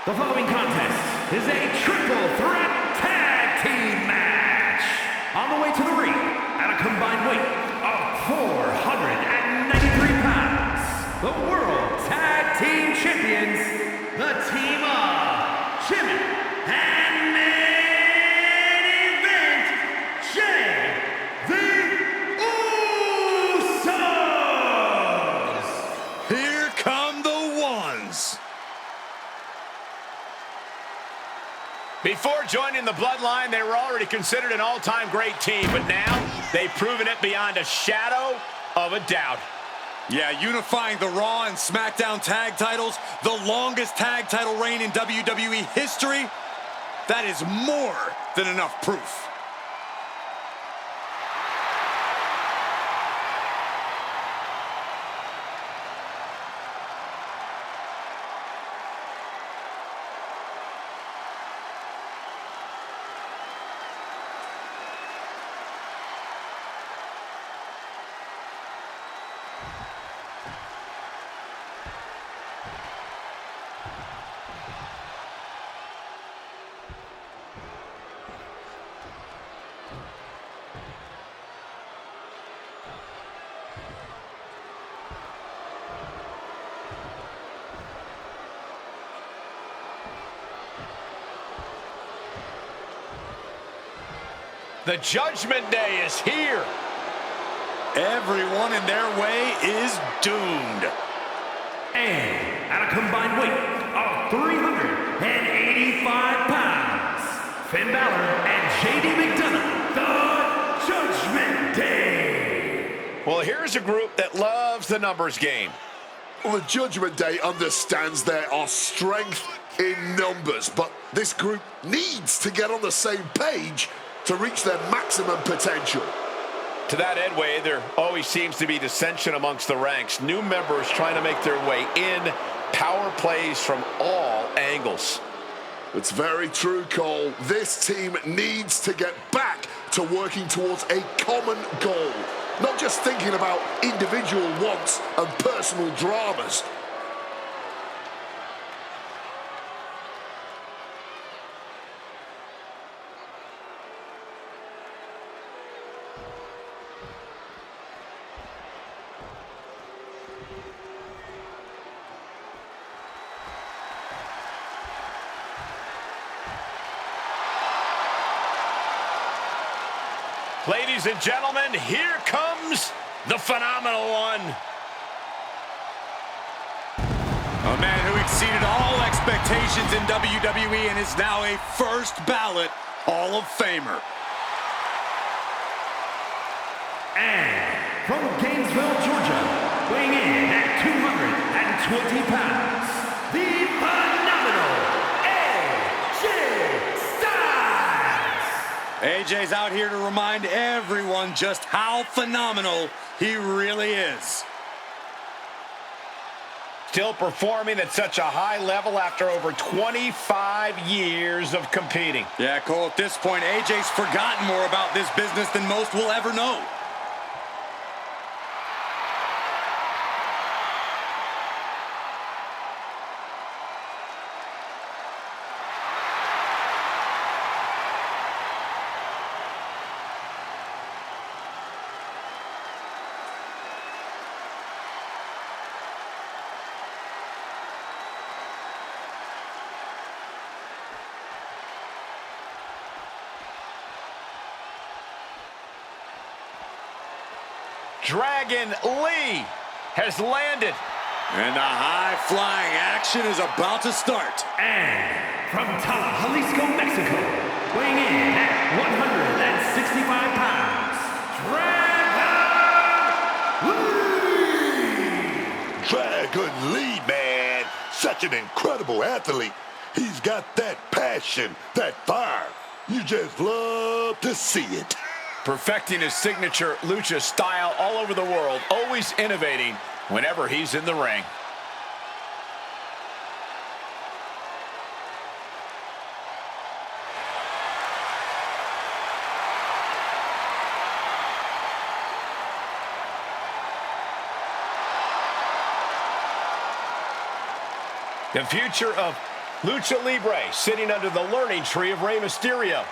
The following contest is a triple threat tag team match. On the way to the ring, at a combined weight of 493 pounds, the World Tag Team Champions, the team of Jimmy and main event, Jay the Usos. Here come the ones. Before joining the Bloodline, they were already considered an all-time great team, but now they've proven it beyond a shadow of a doubt. Yeah, unifying the Raw and SmackDown tag titles, the longest tag title reign in WWE history, that is more than enough proof. The Judgment Day is here. Everyone in their way is doomed. And at a combined weight of 385 pounds, Finn Balor and JD McDonough, the Judgment Day. Well, here's a group that loves the numbers game. Well, the Judgment Day understands there are strength in numbers, but this group needs to get on the same page to reach their maximum potential. To that end, Wade, there always seems to be dissension amongst the ranks. New members trying to make their way in, power plays from all angles. It's very true, Cole. This team needs to get back to working towards a common goal, not just thinking about individual wants and personal dramas. Ladies and gentlemen, here comes the phenomenal one. A man who exceeded all expectations in WWE and is now a first ballot Hall of Famer. And from Gainesville, Georgia, weighing in at 220 pounds, the phenomenal AJ Styles. AJ's out here to remind everyone just how phenomenal he really is. Still performing at such a high level after over 25 years of competing. Yeah, Cole, at this point, AJ's forgotten more about this business than most will ever know. Dragon Lee has landed. And the high-flying action is about to start. And from Tala, Jalisco, Mexico, weighing in at 165 pounds, Dragon Lee, man. Such an incredible athlete. He's got that passion, that fire. You just love to see it. Perfecting his signature lucha style all over the world, always innovating whenever he's in the ring. The future of Lucha Libre sitting under the learning tree of Rey Mysterio.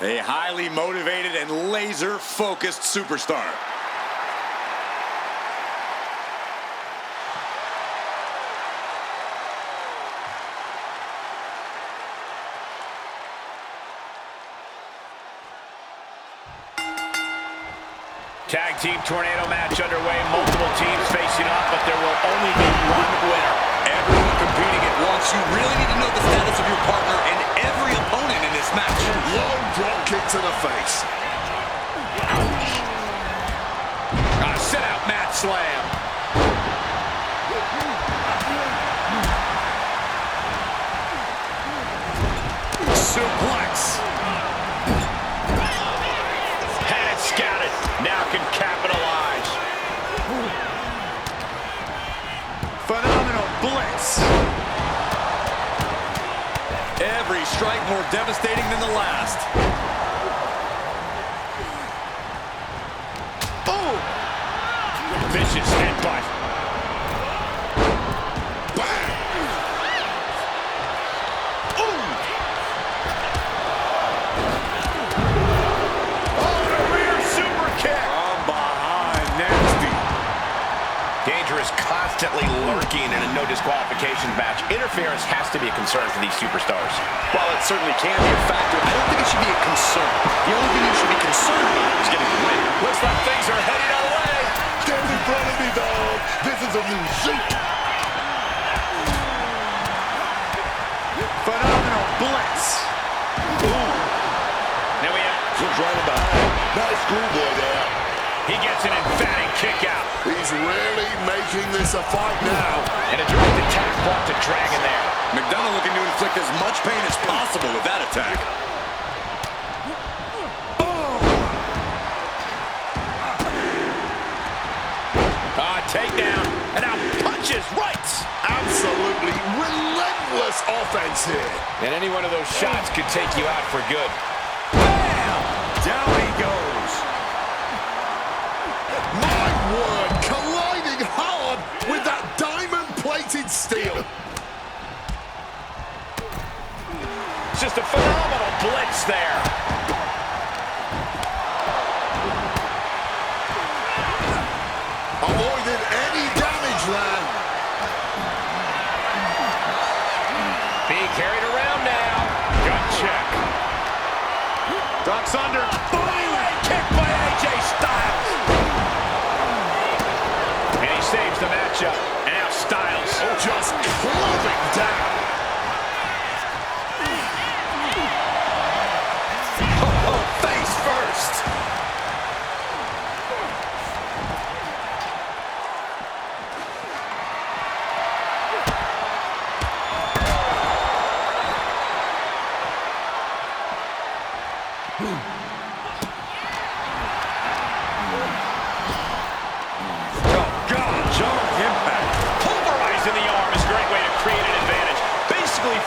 A highly motivated and laser-focused superstar. Tag team tornado match underway. Multiple teams facing off, but there will only be one winner. Everyone competing at once. You really need to know the status of your partner and every opponent in this match. Low drop kick to the face. Sit out mat slam. Suplex. Had it scouted. Now can capitalize. Phenomenal blitz. Every strike more devastating than the last. Boom! Vicious headbutt. Bang! Ooh! Oh, the rear super kick. From behind, nasty. Danger is constantly lurking in a no disqualification match. Interference has to be a concern for these superstars. While it certainly can be a factor, I don't think it should be a concern. The only thing you should be concerned about is getting the win. Looks like things are heading our way. Get in front of me, dog. This is a new shoot. Phenomenal blitz. Ooh. Now we have... Just right behind. Nice schoolboy there. He gets an emphatic kick out. He's really making this a fight now. And a direct attack brought to Dragon there. McDonald looking to inflict as much pain as possible with that attack. Takedown. And now punches right. Absolutely relentless offense here. And any one of those shots could take you out for good. Bam! Down he goes. My word, colliding hard with that diamond-plated steel. It's just a phenomenal blitz there. Avoided any damage there. Being carried around now. Gut check. Ducks under. Leg kick by AJ Styles. And he saves the matchup. And now Styles. Just clubbing down. Oh, face first.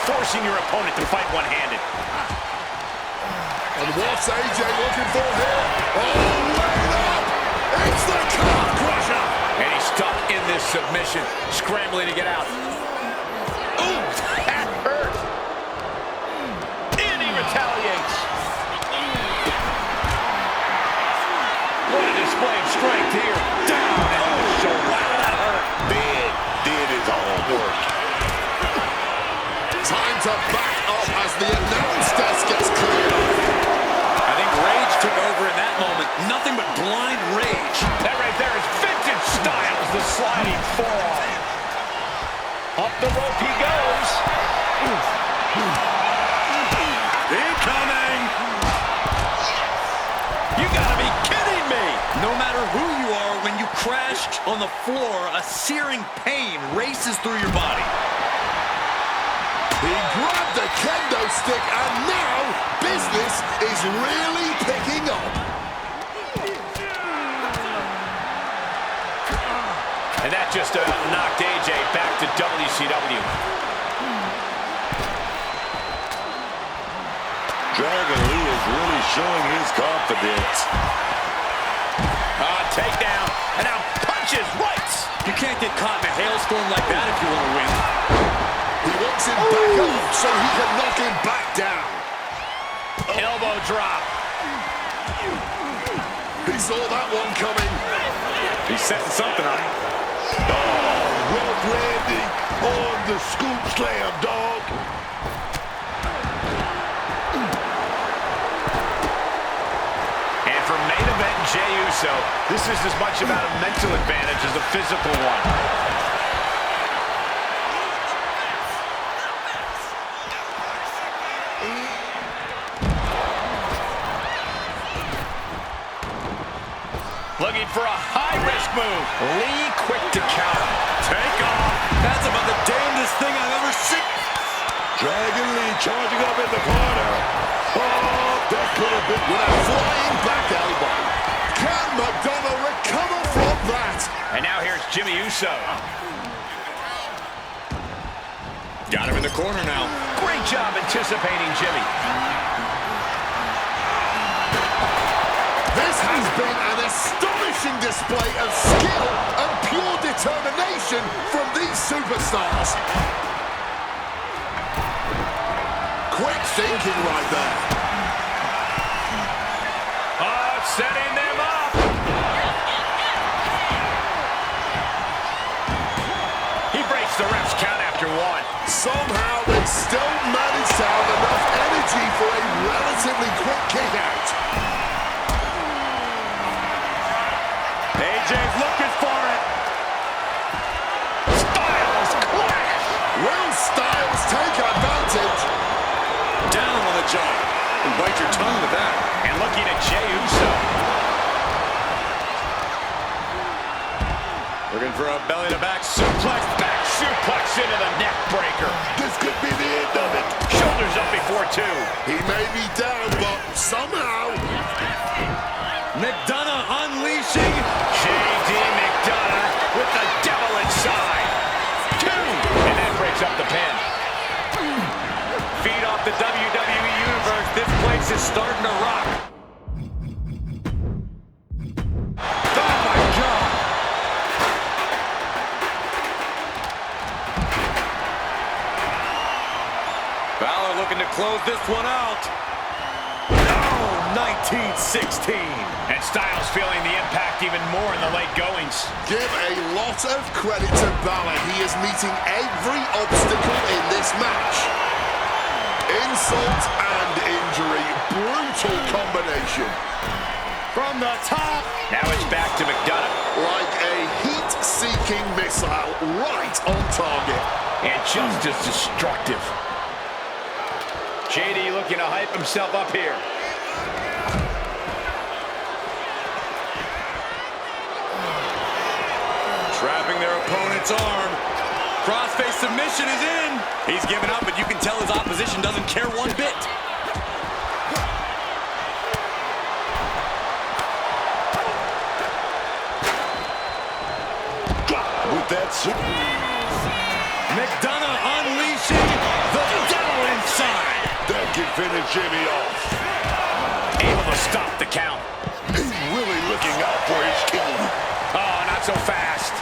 Forcing your opponent to fight one-handed. And what's AJ looking for here? Oh, wait up! It's the calf crusher! And he's stuck in this submission, scrambling to get out. Ooh, that hurt! And he retaliates. What a display of strength here. Down and the shoulder. Wow, that hurt. Did his homework. Time to back up as the announce desk gets cleared. I think rage took over in that moment. Nothing but blind rage. That right there is vintage Styles, the sliding forearm. Up the rope he goes. Incoming! You gotta be kidding me! No matter who you are, when you crash on the floor, a searing pain races through your body. He grabbed the kendo stick, and now business is really picking up. And that just knocked AJ back to WCW. Dragon Lee is really showing his confidence. Takedown, and now punches right. You can't get caught in a hailstorm like that if you want to win. He looks in back up so he can knock him back down. Elbow drop. He saw that one coming. He's setting something up. Oh, rough landing on the scoop slam, dog. And for main event Jey Uso, this is as much about a mental advantage as a physical one. Looking for a high-risk move. Lee quick to counter. Take off. That's about the damnedest thing I've ever seen. Dragon Lee charging up in the corner. Oh, that could have been With a flying back elbow. Can McDonagh recover from that? And now here's Jimmy Uso. Got him in the corner now. Great job anticipating Jimmy. This has been an astonishing display of skill and pure determination from these superstars. Quick thinking right there. Oh, setting them up. He breaks the ref's count after one. Somehow they still managed to have enough energy for a relatively quick kick out. AJ's looking for it. Styles clash. Will Styles take advantage? Down on the jaw. And bite your tongue with that. And looking at Jey Uso. Looking for a belly-to-back suplex. Back suplex into the neck breaker. This could be the end of it. Shoulders up before two. He may be down, but somehow... McDonagh unleashing. J.D. McDonagh with the devil inside. Two. And that breaks up the pin. Feed off the WWE Universe. This place is starting to rock. Oh, my God. Balor looking to close this one out. Oh, 1916. And Styles feeling the impact even more in the late goings. Give a lot of credit to Balor. He is meeting every obstacle in this match. Insult and injury. Brutal combination. From the top. Now it's back to McDonagh. Like a heat-seeking missile right on target. And just as destructive. JD looking to hype himself up here. Trapping their opponent's arm. Crossface submission is in. He's given up, but you can tell his opposition doesn't care one bit. With that McDonagh unleashing the devil inside. that can finish Jimmy off. Able to stop the count. He's really looking out for his king. Oh, not so fast.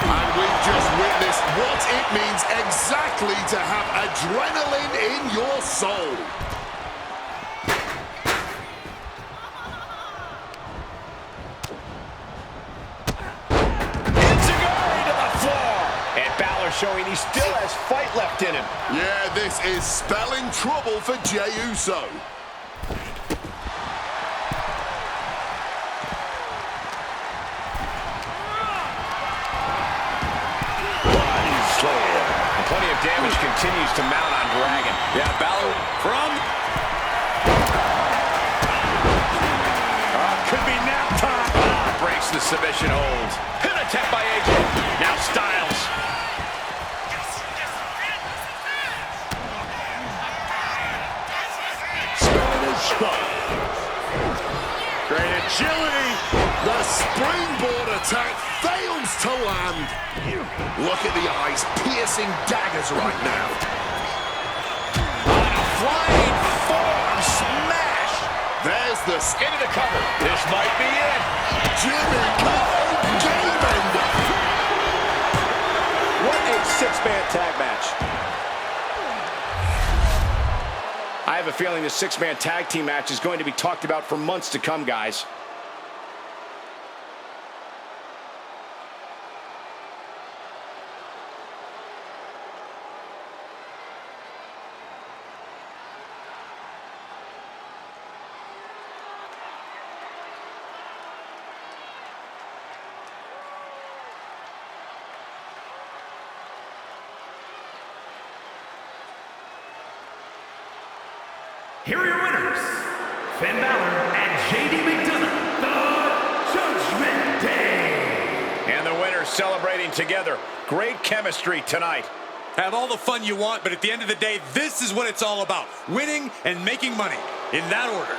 And we've just witnessed what it means exactly to have adrenaline in your soul. Showing he still has fight left in him. Yeah, this is spelling trouble for Jey Uso. Body slam. And plenty of damage continues to mount on Dragon. Yeah, Balor from... Could be nap time. Breaks the submission hold. Pin attempt by AJ. Now Styles. Great agility. The springboard attack fails to land. Look at the eyes, piercing daggers right now. On a flying forearm smash. There's the Into the cover. This might be it. Jimmy. have a feeling this six-man tag team match is going to be talked about for months to come, guys. Here are your winners, Finn Balor and J.D. McDonagh, the Judgment Day. And the winners celebrating together. Great chemistry tonight. Have all the fun you want, but at the end of the day, this is what it's all about. Winning and making money. In that order.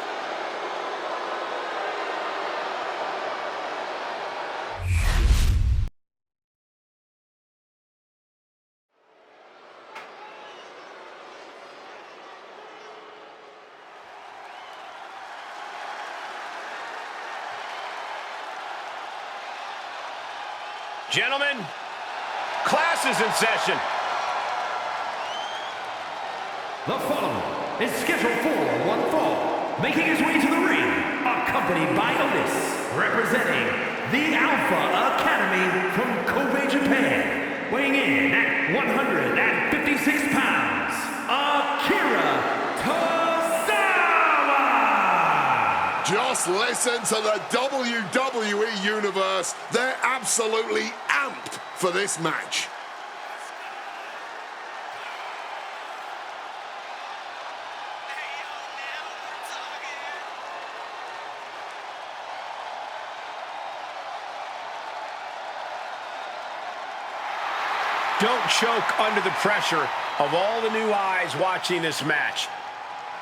Gentlemen, class is in session. The following is scheduled for one fall, making his way to the ring, accompanied by Otis, representing the Alpha Academy from Kobe, Japan, weighing in at 156 pounds, Akira Tozawa! Just listen to the WWE Universe. They're absolutely amped for this match. Don't choke under the pressure of all the new eyes watching this match.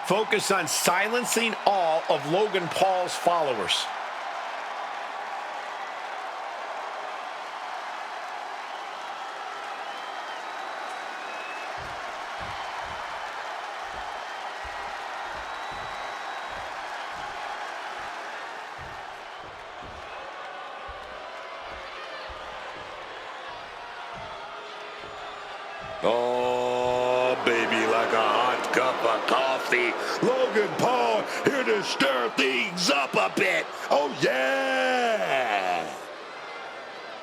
Focus on silencing all of Logan Paul's followers. Oh, baby, like a hot cup of coffee. Logan Paul here to stir things up a bit. Oh, yeah.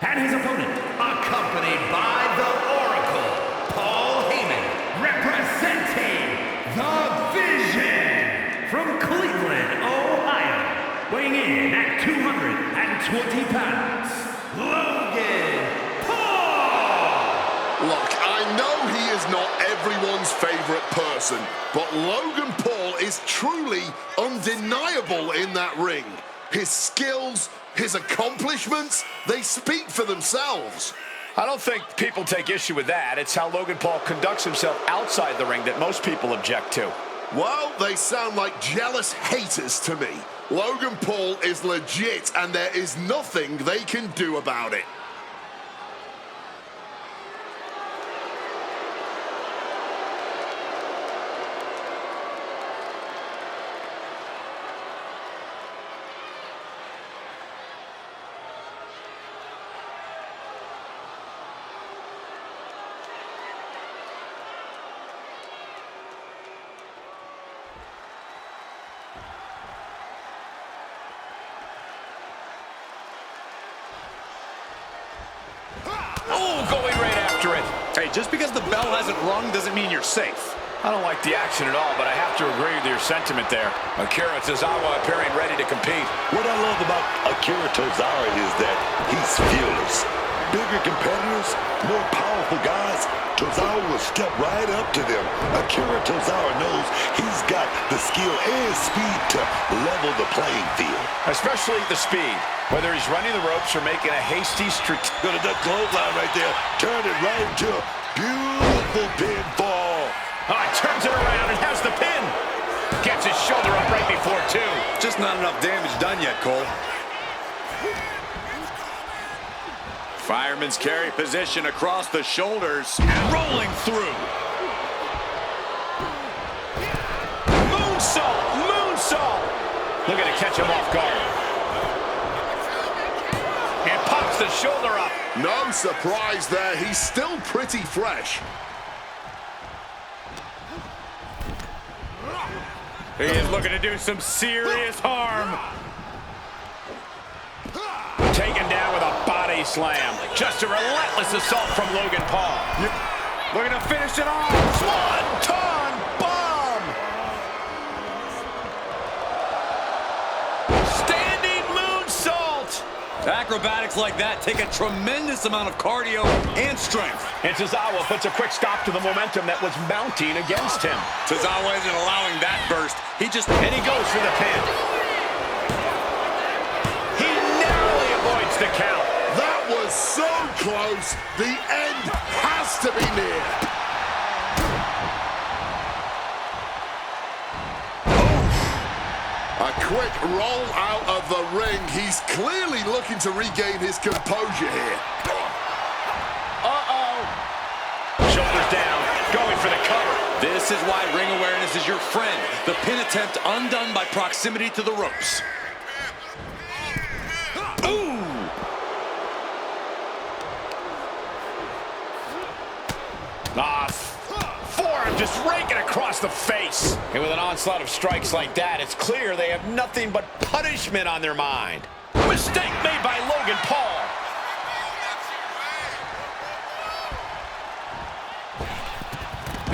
And his opponent, accompanied by the Oracle, Paul Heyman, representing the Vision from Cleveland, Ohio, weighing in at 220 pounds, Logan Paul! Look, I know he is not everyone's favorite person, but Logan Paul is truly undeniable in that ring. His skills, his accomplishments, they speak for themselves. I don't think people take issue with that. It's how Logan Paul conducts himself outside the ring that most people object to. Well, they sound like jealous haters to me. Logan Paul is legit, and there is nothing they can do about it. Oh, going right after it. Hey, just because the bell hasn't rung doesn't mean you're safe. I don't like the action at all, but I have to agree with your sentiment there. Akira Tozawa appearing ready to compete. What I love about Akira Tozawa is that he's fearless. Bigger competitors, more powerful guys, Tozawa will step right up to them. Akira Tozawa knows he's got the skill and speed to level the playing field. Especially the speed. Whether he's running the ropes or making a hasty Got a duck clothesline right there. Turn it right into a beautiful pinfall. Oh, he turns it around and has the pin. Gets his shoulder up right before two. Just not enough damage done yet, Cole. Fireman's carry position across the shoulders and rolling through. Moonsault! Moonsault! Looking to catch him off guard. And pops the shoulder up. No surprise there, he's still pretty fresh. He is looking to do some serious harm. Taken down with a body slam. Just a relentless assault from Logan Paul. Looking to finish it off. Swanton bomb! Standing moonsault! Acrobatics like that take a tremendous amount of cardio and strength. And Tozawa puts a quick stop to the momentum that was mounting against him. Tozawa isn't allowing that burst. And he goes for the pin. He narrowly avoids the count. That was so close. The end has to be near. A quick roll out of the ring. He's clearly looking to regain his composure here. Shoulders down, going for the cover. This is why ring awareness is your friend. The pin attempt undone by proximity to the ropes. Ooh! Forearm just raking across the face. And with an onslaught of strikes like that, it's clear they have nothing but punishment on their mind. Mistake made by Logan Paul.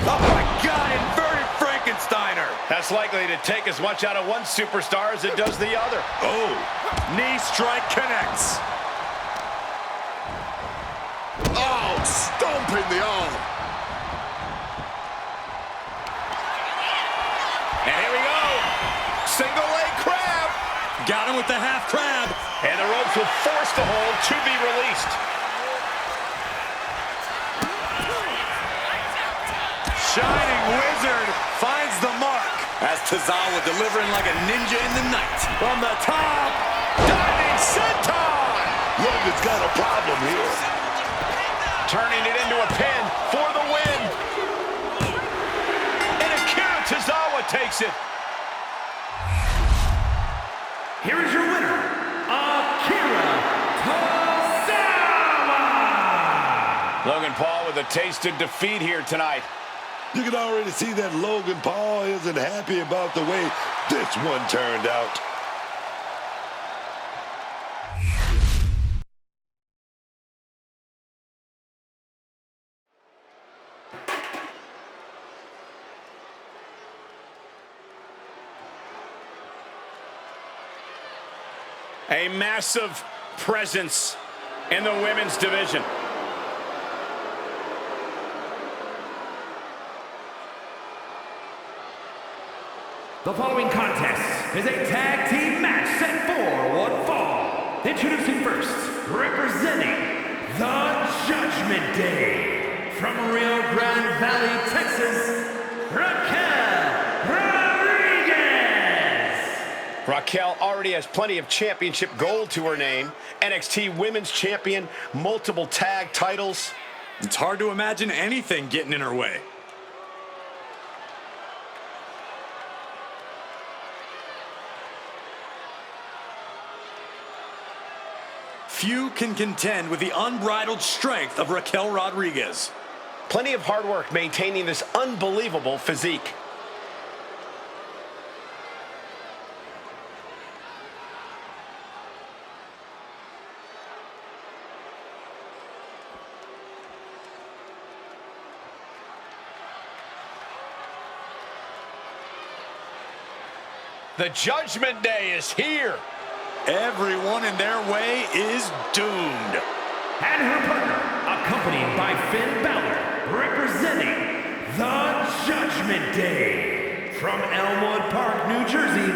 Oh my God, inverted Frankensteiner. That's likely to take as much out of one superstar as it does the other. Oh, knee strike connects. Oh, stomping the arm. And here we go. Single leg crab. Got him with the half crab. And the ropes will force the hold to be released. Shining Wizard finds the mark. As Tozawa delivering like a ninja in the night. From the top, diving senton. Logan's got a problem here. Turning it into a pin for the win. And Akira Tozawa takes it. Here is your winner, Akira Tozawa! Logan Paul with a taste of defeat here tonight. You can already see that Logan Paul isn't happy about the way this one turned out. A massive presence in the women's division. The following contest is a tag team match set for one fall. Introducing first, representing the Judgment Day, from Rio Grande Valley, Texas, Raquel Rodriguez. Raquel already has plenty of championship gold to her name. NXT Women's Champion, multiple tag titles. It's hard to imagine anything getting in her way. Few can contend with the unbridled strength of Raquel Rodriguez. Plenty of hard work maintaining this unbelievable physique. The Judgment Day is here. Everyone in their way is doomed. And her partner, accompanied by Finn Balor, representing the Judgment Day, from Elmwood Park, New Jersey,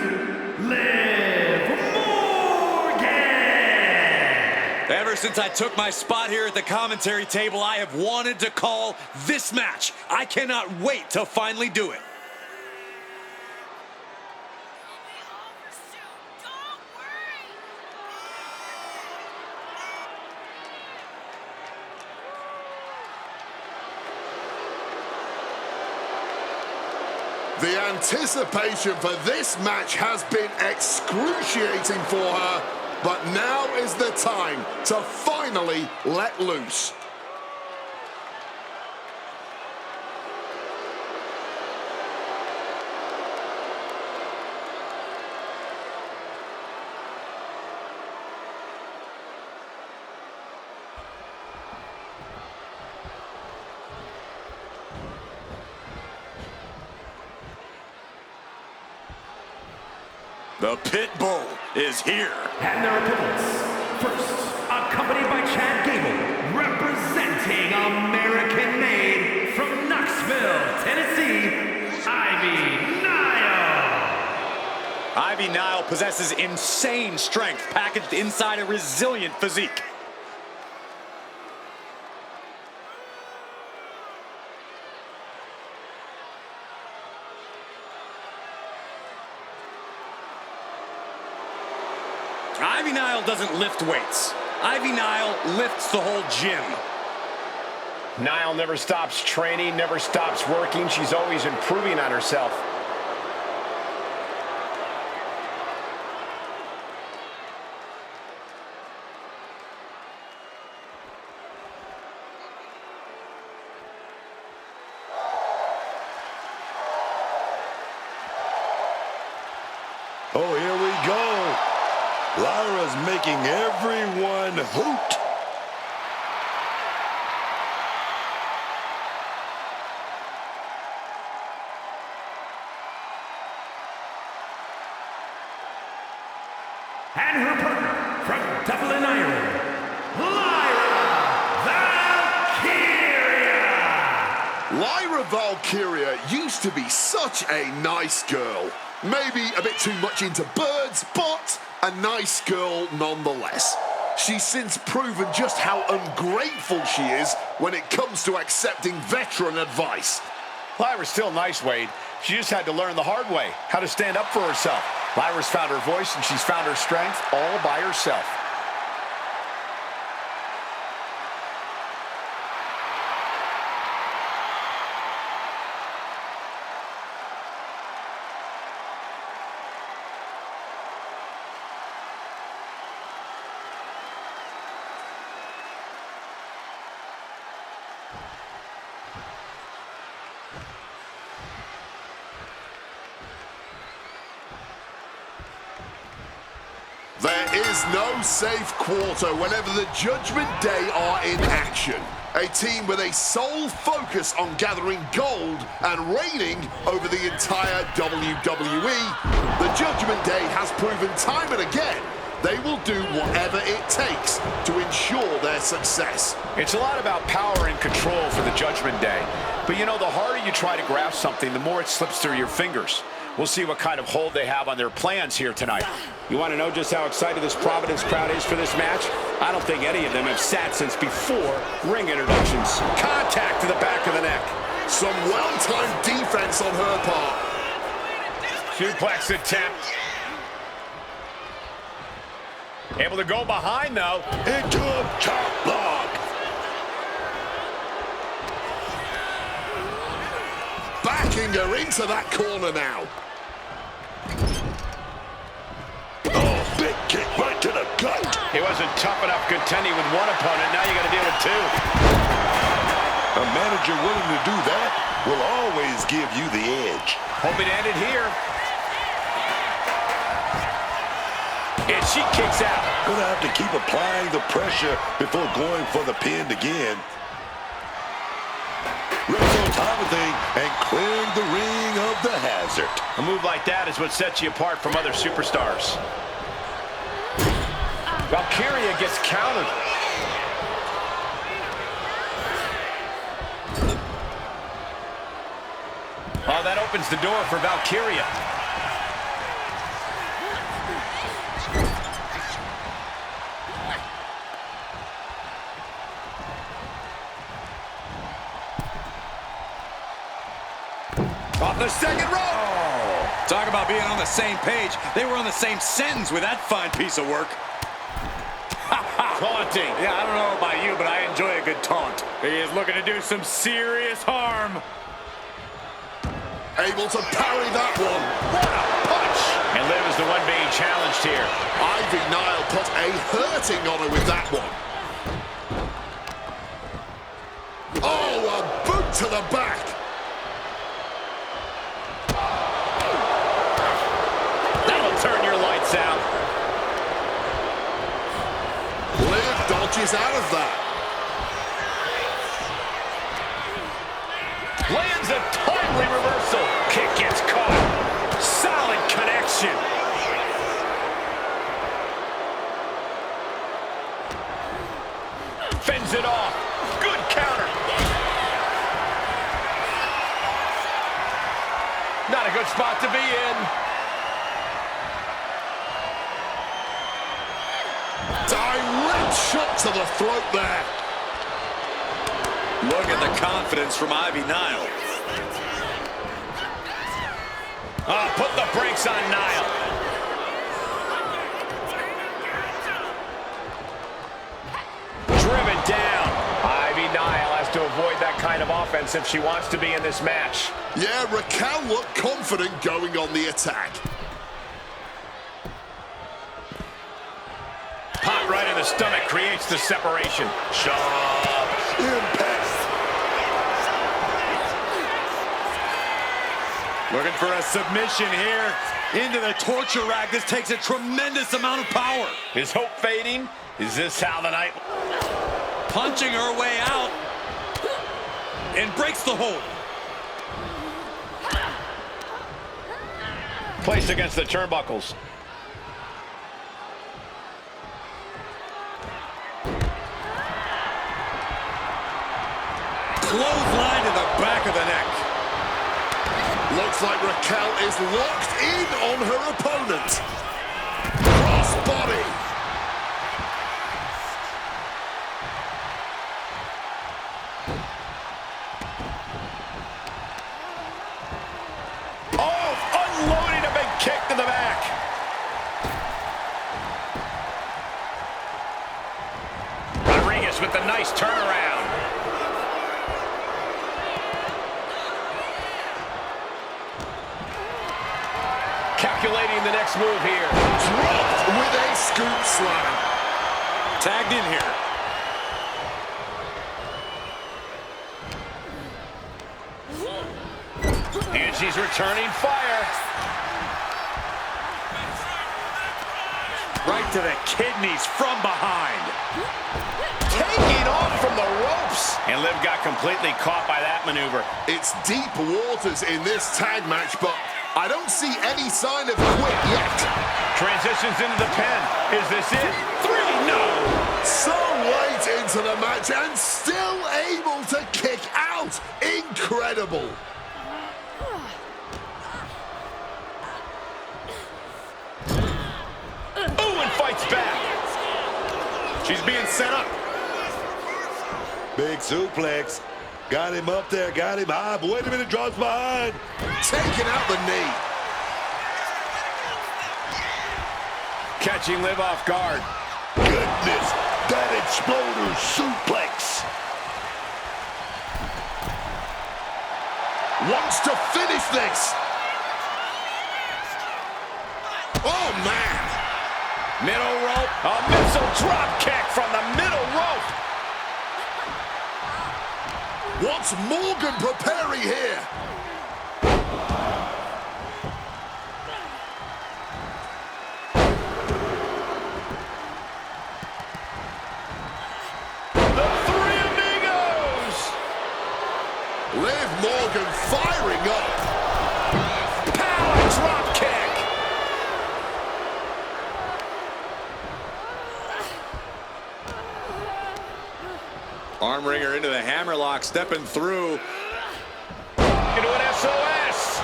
Liv Morgan. Ever since I took my spot here at the commentary table, I have wanted to call this match. I cannot wait to finally do it. The anticipation for this match has been excruciating for her, but now is the time to finally let loose. The Pit Bull is here. And their opponents, first, accompanied by Chad Gable, representing American-made from Knoxville, Tennessee, Ivy Nile. Ivy Nile possesses insane strength packaged inside a resilient physique. Ivy Nile doesn't lift weights. Ivy Nile lifts the whole gym. Nile never stops training, never stops working. She's always improving on herself. Oh, here we go. Lyra's making everyone hoot. And her partner from Dublin, Ireland, Lyra Valkyria. Lyra Valkyria used to be such a nice girl. Maybe a bit too much into birds, but a nice girl nonetheless. She's since proven just how ungrateful she is when it comes to accepting veteran advice. Lyra's still nice, Wade. She just had to learn the hard way how to stand up for herself. Lyra's found her voice and she's found her strength all by herself. There is no safe quarter whenever the Judgment Day are in action. A team with a sole focus on gathering gold and reigning over the entire WWE. The Judgment Day has proven time and again they will do whatever it takes to ensure their success. It's a lot about power and control for the Judgment Day. But you know, the harder you try to grasp something, the more it slips through your fingers. We'll see what kind of hold they have on their plans here tonight. You want to know just how excited this Providence crowd is for this match? I don't think any of them have sat since before ring introductions. Contact to the back of the neck. Some well-timed defense on her part. Suplex attempt. Able to go behind, though. Into a chop block. Backing her into that corner now. Oh, big kick right to the gut. He wasn't tough enough contending with one opponent. Now you got to deal with two. A manager willing to do that will always give you the edge. Hoping to end it here. And she kicks out. Gonna have to keep applying the pressure before going for the pin again. Rips on top of thing and clearing the ring of the hazard. A move like that is what sets you apart from other superstars. Valkyria gets countered. Oh, that opens the door for Valkyria. Off the second rope. Talk about being on the same page. They were on the same sentence with that fine piece of work. Taunting. Yeah, I don't know about you, but I enjoy a good taunt. He is looking to do some serious harm. Able to parry that one. What a punch! And Liv is the one being challenged here. Ivy Nile put a hurting on her with that one. Oh, a boot to the back. That'll turn your lights out. Liv dodges out of that. Lands a timely reversal. Kick gets caught. Solid connection. Fends it off. Good counter. Not a good spot to be in. Direct shot to the throat there. Look at the confidence from Ivy Nile. Oh, put the brakes on Nile. Driven down. Ivy Nile has to avoid that kind of offense if she wants to be in this match. Yeah, Raquel looked confident going on the attack. Pot right in the stomach creates the separation. Sharp impact. Looking for a submission here. Into the torture rack. This takes a tremendous amount of power. Is hope fading? Is this how the night... Punching her way out. And breaks the hold. Placed against the turnbuckles. Clothesline to the back of the neck. Looks like Raquel is locked in on her opponent. Crossbody. Oh, unloading a big kick to the back. Rodriguez with the nice turnaround. Calculating the next move here. Dropped with a scoop slam. Tagged in here. And she's returning fire. Right to the kidneys from behind. Taking off from the ropes. And Liv got completely caught by that maneuver. It's deep waters in this tag match, but I don't see any sign of quit yet. Transitions into the pin. Is this it? 3, no! So late into the match and still able to kick out. Incredible. Ooh, and fights back. She's being set up. Big suplex. Got him up there, got him high, but wait a minute, drops behind. Taking out the knee. Catching Liv off guard. Goodness, that exploder suplex. Wants to finish this. Oh, man. Middle rope. A missile drop kick from the middle rope. What's Morgan preparing here? The Three Amigos. Liv Morgan firing up. Power drop kick. Arm wringer into the hammerlock, stepping through. Into an SOS.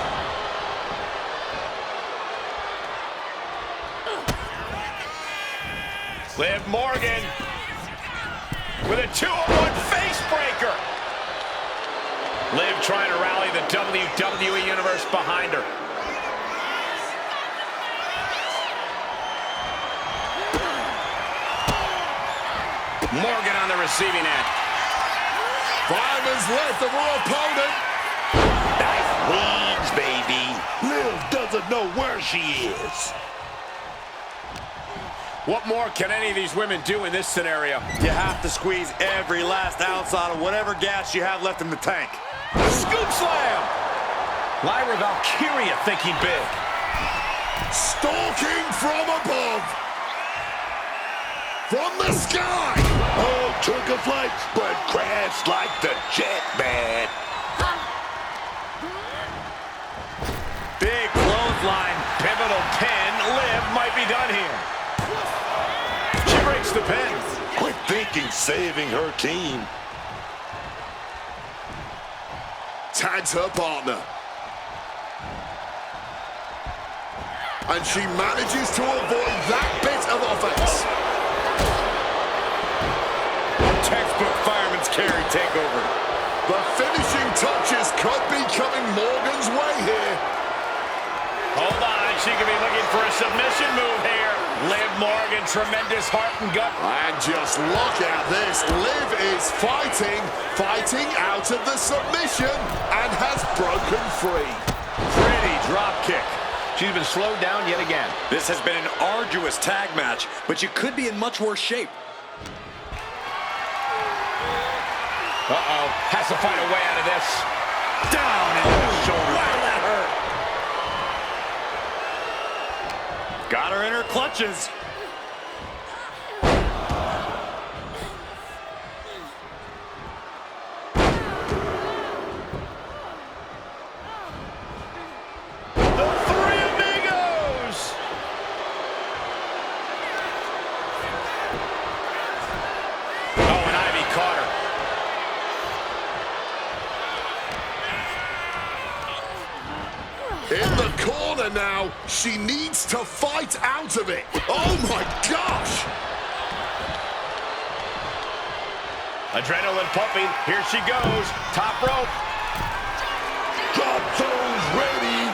Liv Morgan with a 2-on-1 face breaker. Liv trying to rally the WWE Universe behind her. Morgan on the receiving end. 5 minutes left of her opponent. Nice wings, baby. Liv doesn't know where she is. What more can any of these women do in this scenario? You have to squeeze every last ounce out of whatever gas you have left in the tank. Scoop slam! Lyra Valkyria thinking big. Stalking from above. From the sky. Oh, took a flight, but crashed like the jet, man. Big clothesline, pivotal pin. Liv might be done here. She breaks the pin. Quit thinking talking saving her team. Tags her partner. And she manages to avoid that bit of offense. Textbook fireman's carry takeover. The finishing touches could be coming Morgan's way here. Hold on, she could be looking for a submission move here. Liv Morgan, tremendous heart and gut. And just look at this. Liv is fighting out of the submission and has broken free. Pretty drop kick. She's been slowed down yet again. This has been an arduous tag match, but you could be in much worse shape. Uh-oh, has to find a way out of this. Down into the shoulder. Wow, that hurt. Got her in her clutches. The Three Amigos! Oh, and Ivy caught her. In the corner now. She needs to fight out of it. Oh my gosh! Adrenaline pumping. Here she goes. Top rope. Drop those ready.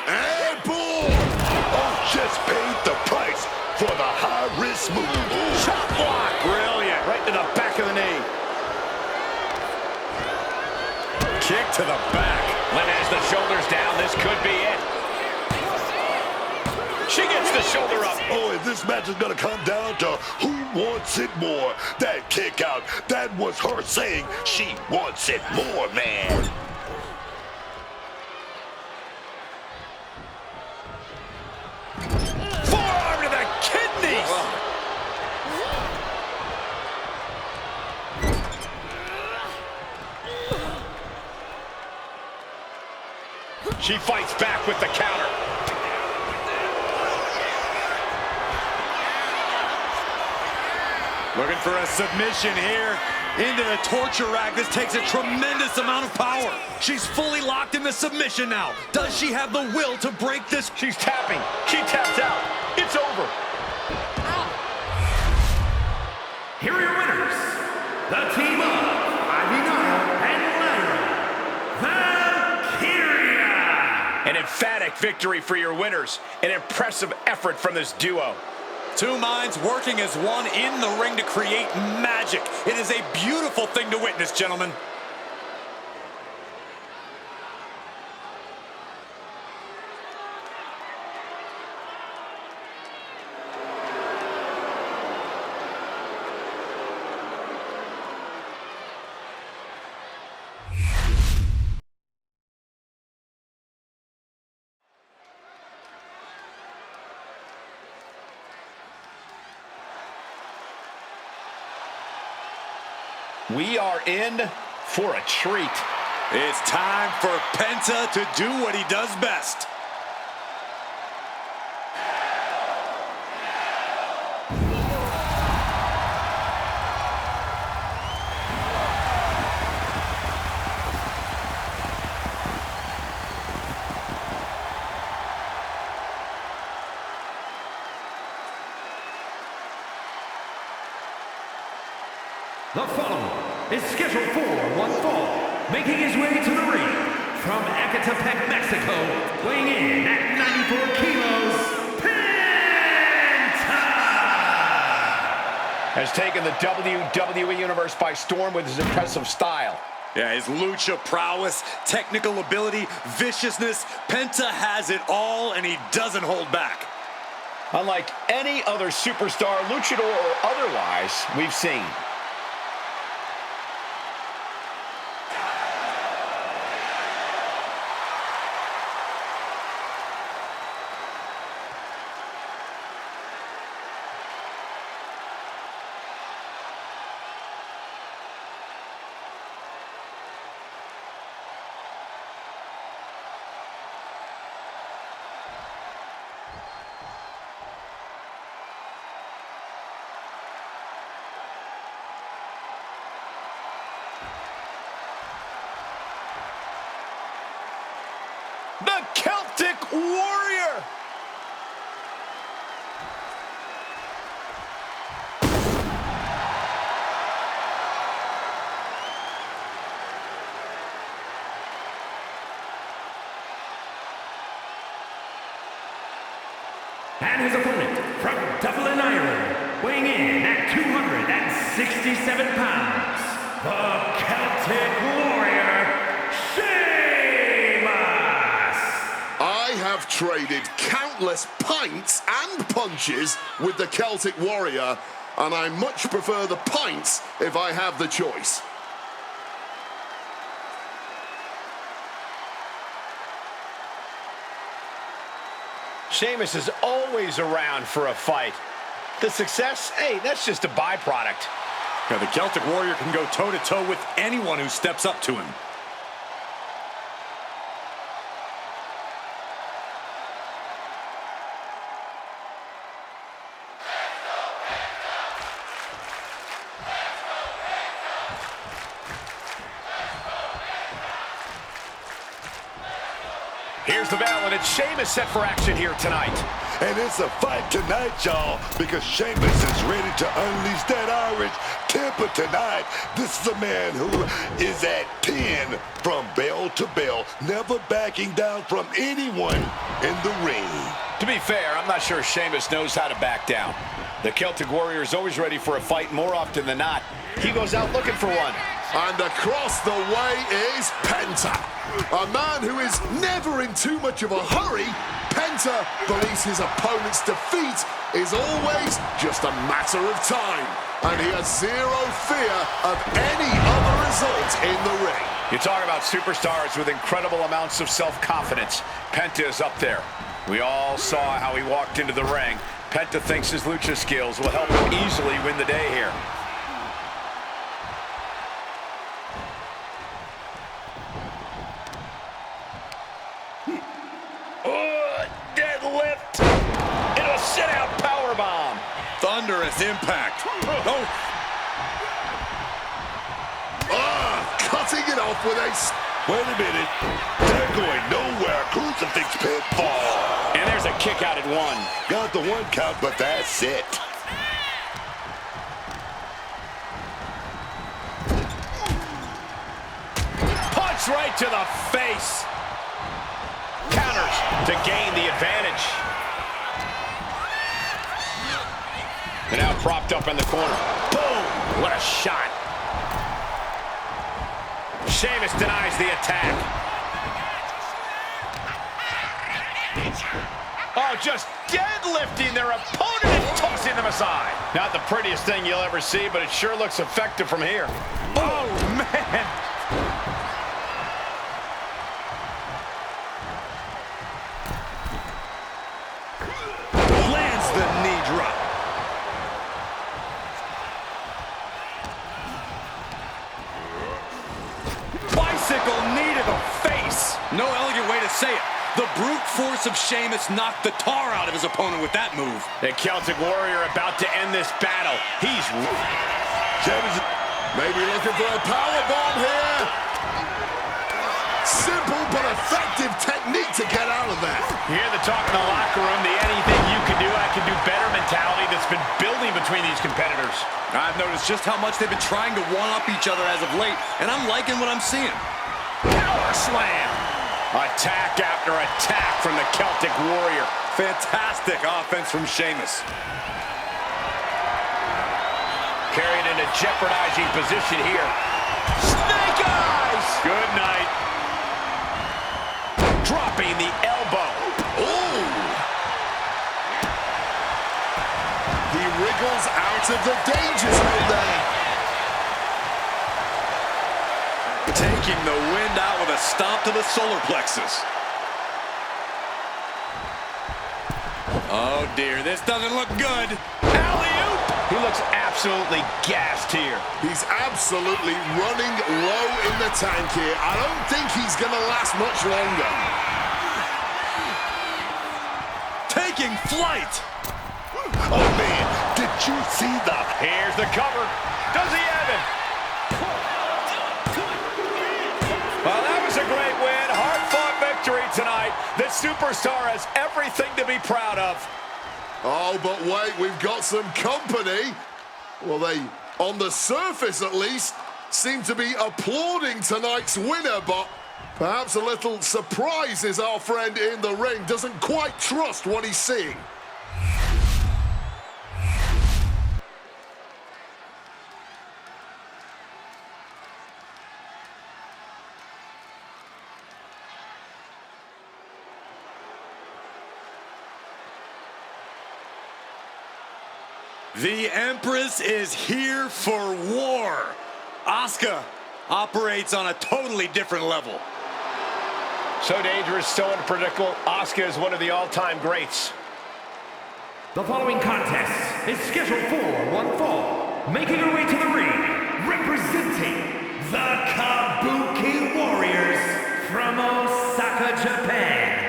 Airborne! Oh, just paid the price for the high-risk move. Chop block. Brilliant. Right to the back of the knee. Kick to the back. Lynn has the shoulders down. This could be it. She gets the shoulder up. Oh, and this match is going to come down to who wants it more. That kick out, that was her saying she wants it more, man. Forearm to the kidneys. She fights back with the counter. Looking for a submission here. Into the torture rack. This takes a tremendous amount of power. She's fully locked in the submission now. Does she have the will to break this? She's tapping. She taps out. It's over. Here are your winners, the team of Ivy Nile and Lyra Valkyria. An emphatic victory for your winners. An impressive effort from this duo. Two minds working as one in the ring to create magic. It is a beautiful thing to witness, gentlemen. We are in for a treat. It's time for Penta to do what he does best. The following is scheduled for one fall, making his way to the ring from Ecatepec, Mexico, weighing in at 94 kilos, Penta! Has taken the WWE Universe by storm with his impressive style. Yeah, his lucha prowess, technical ability, viciousness. Penta has it all, and he doesn't hold back. Unlike any other superstar, luchador or otherwise, we've seen. the Celtic Warrior. And his opponent from Dublin, Ireland, weighing in at 267 pounds, the Celtic Warrior, Sheamus! I have traded countless pints and punches with the Celtic Warrior, and I much prefer the pints if I have the choice. Sheamus is always around for a fight. The success, hey, that's just a byproduct. Yeah, the Celtic Warrior can go toe-to-toe with anyone who steps up to him. Here's the bell, and it's Sheamus set for action here tonight. And it's a fight tonight, y'all, because Sheamus is ready to unleash that Irish temper tonight. This is a man who is at 10 from bell to bell, never backing down from anyone in the ring. To be fair, I'm not sure Sheamus knows how to back down. The Celtic Warrior is always ready for a fight more often than not. He goes out looking for one. And across the way is Penta. A man who is never in too much of a hurry. Penta believes his opponent's defeat is always just a matter of time. And he has zero fear of any other result in the ring. You talk about superstars with incredible amounts of self-confidence. Penta is up there. We all saw how he walked into the ring. Penta thinks his lucha skills will help him easily win the day here. Deadlift into a sit-out powerbomb. Thunderous impact. Oh. Cutting it off with a... Wait a minute. They're going nowhere. Crucifix pinfall. And there's a kick out at one. Got the one count, but that's it. Punch right to the face. Counters to gain the advantage. And now propped up in the corner. Boom! What a shot. Sheamus denies the attack. Oh, just deadlifting their opponent and tossing them aside. Not the prettiest thing you'll ever see, but it sure looks effective from here. Oh, man. Lands the knee drop. Bicycle knee to the face. No elegant way to say it. The brute force of Sheamus knocked the tar out of his opponent with that move. The Celtic Warrior about to end this battle. He's... Sheamus Maybe looking for a powerbomb here. Simple but effective technique to get out of that. You hear the talk in the locker room, the anything you can do, I can do better mentality that's been building between these competitors. I've noticed just how much they've been trying to one-up each other as of late, and I'm liking what I'm seeing. Power slam. Attack after attack from the Celtic Warrior. Fantastic offense from Sheamus. Carried into jeopardizing position here. Snake eyes! Good night. Dropping the elbow. Ooh! He wriggles out of the danger zone there. Taking the wind out with a stomp to the solar plexus. Oh dear, this doesn't look good. Alley-oop! He looks absolutely gassed here. He's absolutely running low in the tank here. I don't think he's going to last much longer. Taking flight. Oh, man, did you see that? Here's the cover. Does he have it? Well, that was a great win. Hard-fought victory tonight. This superstar has everything to be proud of. Oh, but wait, we've got some company. Well, they, on the surface at least, seem to be applauding tonight's winner, but perhaps a little surprise is our friend in the ring. Doesn't quite trust what he's seeing. The Empress is here for war. Asuka operates on a totally different level. So dangerous, so unpredictable. Asuka is one of the all-time greats. The following contest is scheduled for one fall. Making her way to the ring, representing the Kabuki Warriors from Osaka, Japan,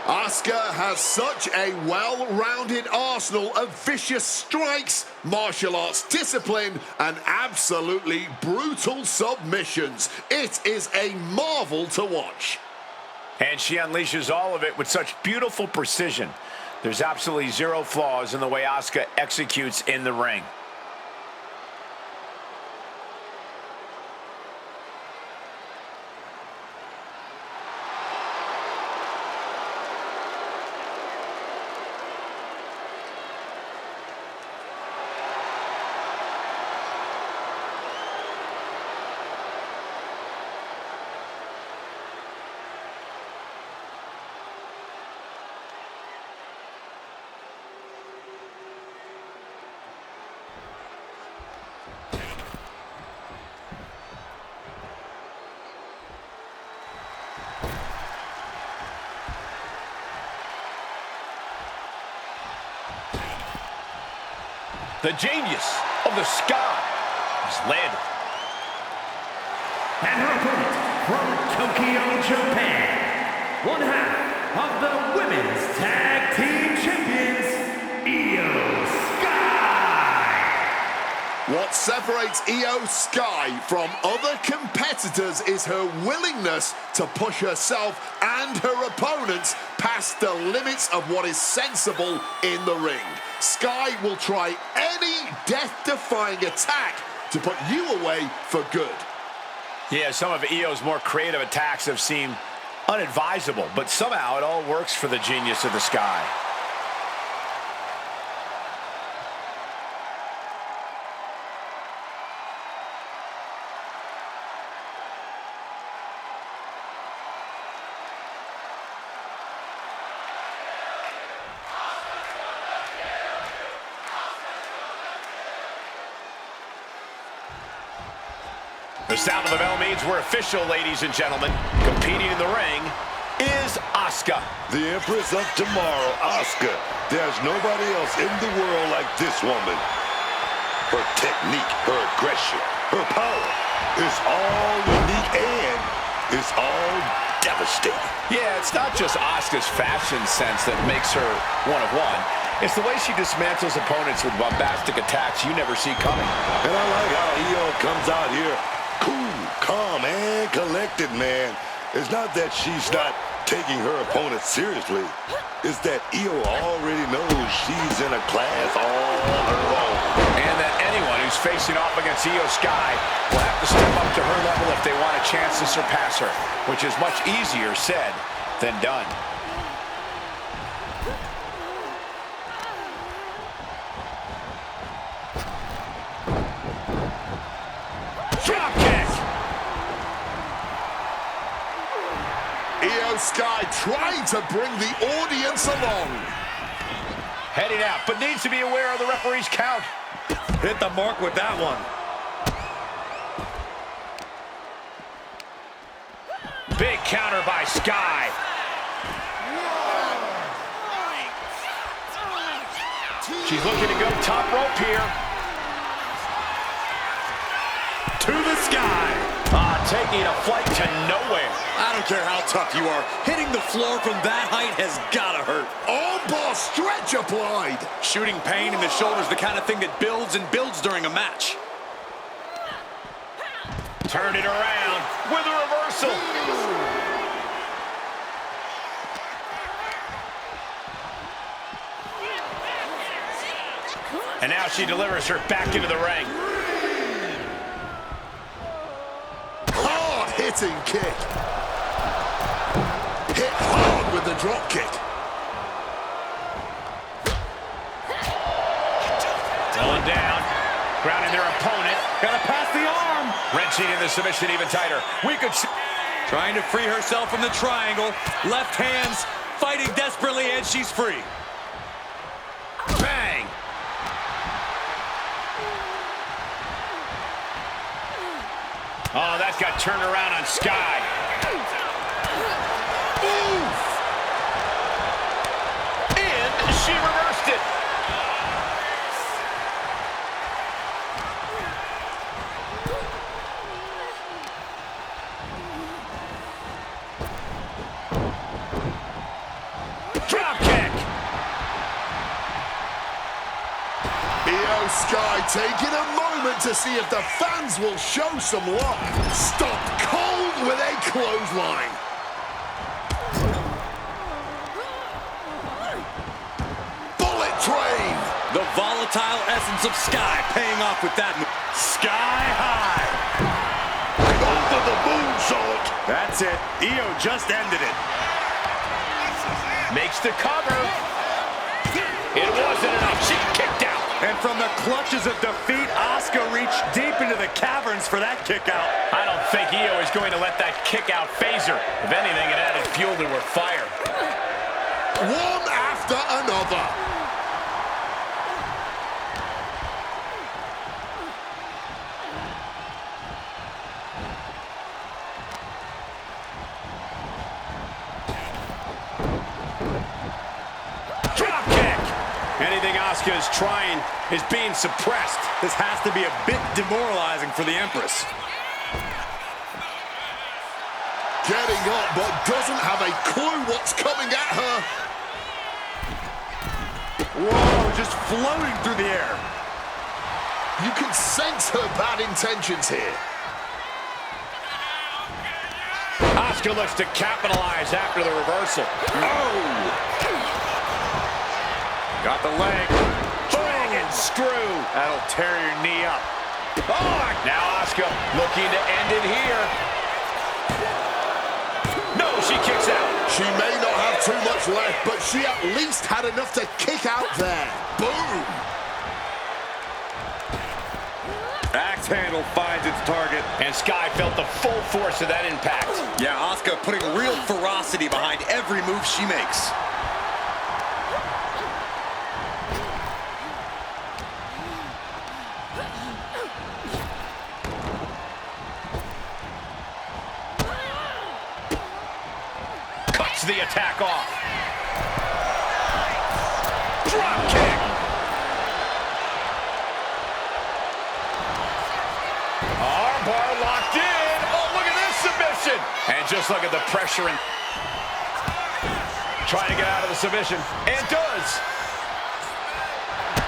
Asuka has such a well-rounded arsenal of vicious strikes, martial arts discipline, and absolutely brutal submissions. It is a marvel to watch. And she unleashes all of it with such beautiful precision. There's absolutely zero flaws in the way Asuka executes in the ring. The genius of the sky has landed. And her opponent from Tokyo, Japan, one half of the Women's Tag Team Champions, Io Sky. What separates Io Sky from other competitors is her willingness to push herself and her opponents past the limits of what is sensible in the ring. Sky will try any death-defying attack to put you away for good. Yeah, some of Io's more creative attacks have seemed unadvisable, but somehow it all works for the genius of the sky. The sound of the bell means we're official, ladies and gentlemen. Competing in the ring is Asuka. The Empress of Tomorrow, Asuka. There's nobody else in the world like this woman. Her technique, her aggression, her power is all unique and it's all devastating. Yeah, it's not just Asuka's fashion sense that makes her one of one. It's the way she dismantles opponents with bombastic attacks you never see coming. And I like how Io comes out here cool, calm, and collected, man. It's not that she's not taking her opponent seriously. It's that Io already knows she's in a class all her own. And that anyone who's facing off against Io Sky will have to step up to her level if they want a chance to surpass her, which is much easier said than done. Drop kick! Io Sky trying to bring the audience along. Heading out, but needs to be aware of the referee's count. Hit the mark with that one. Big counter by Sky. She's looking to go top rope here. To the sky. Taking a flight to nowhere. I don't care how tough you are. Hitting the floor from that height has gotta hurt. Armbar stretch applied. Shooting pain in the shoulder is the kind of thing that builds and builds during a match. Turn it around with a reversal. And now she delivers her back into the ring. Hard-hitting kick. Hit hard with the drop kick. Going down, grounding their opponent. Gotta pass the arm. Wrenching in the submission even tighter. We could see. Trying to free herself from the triangle. Left hands fighting desperately, and she's free. Bang! Oh, that's got turned around on Sky. Oof. And she reversed it. Drop kick. Io Sky taking a moment to see if the fans will show some love. Stopped cold with a clothesline. Bullet train. The volatile essence of Sky paying off with that move. Sky high. Over the moonsault. That's it. Io just ended it. Makes the cover. It wasn't enough. She kicked out. And from the clutches of defeat, Asuka reached deep into the caverns for that kick out. I don't think Io is going to let that kick out phase her. If anything, it added fuel to her fire. One after another. Drop kick. Anything Asuka is trying is being suppressed. This has to be a bit demoralizing for the Empress. Getting up, but doesn't have a clue what's coming at her. Whoa, just floating through the air. You can sense her bad intentions here. Asuka looks to capitalize after the reversal. Oh! Got the leg. Bang and screw. That'll tear your knee up. Oh, now Asuka looking to end it here. No, she kicks out. She may not have too much left, but she at least had enough to kick out there. Boom! Axe handle finds its target. And Sky felt the full force of that impact. Yeah, Asuka putting real ferocity behind every move she makes. Cuts the attack off. Drop kick. Armbar locked in. Oh, look at this submission. And just look at the pressure and trying to get out of the submission. And does.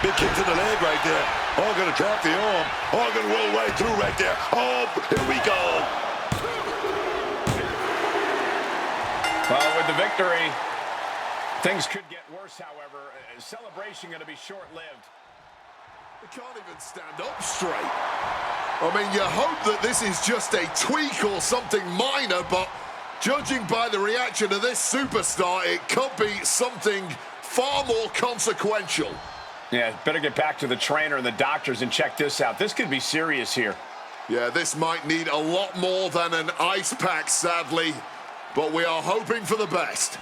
Big kick to the leg right there. Oh, gonna drop the arm. Oh, gonna roll right through right there. Oh, here we go. Well, with the victory, things could get worse, however. Celebration going to be short-lived. They can't even stand up straight. I mean, you hope that this is just a tweak or something minor, but judging by the reaction of this superstar, it could be something far more consequential. Yeah, better get back to the trainer and the doctors and check this out. This could be serious here. Yeah, this might need a lot more than an ice pack, sadly, but we are hoping for the best.